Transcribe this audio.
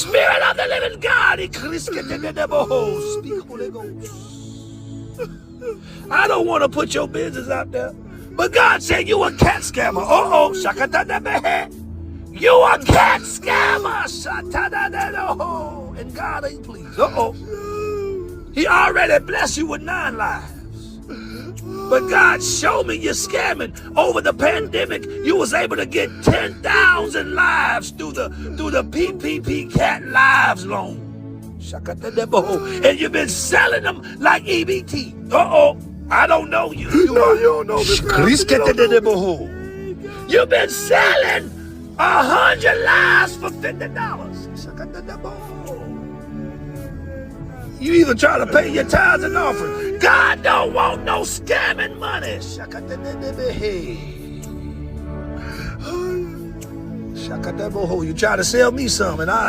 Spirit of the living God. Speak, Holy Ghost. I don't want to put your business out there. But God said you a cat scammer. Uh-oh. You a cat scammer. And God ain't pleased. Uh-oh. He already blessed you with 9 lives. But God showed me you're scamming. Over the pandemic, you was able to get 10,000 lives through the PPP Cat Lives loan. And you've been selling them like EBT. Uh-oh. I don't know you. You don't know me. You've been selling 100 lives for $50. You even try to pay your tithes and offering. God don't want no scamming money. You try to sell me some and I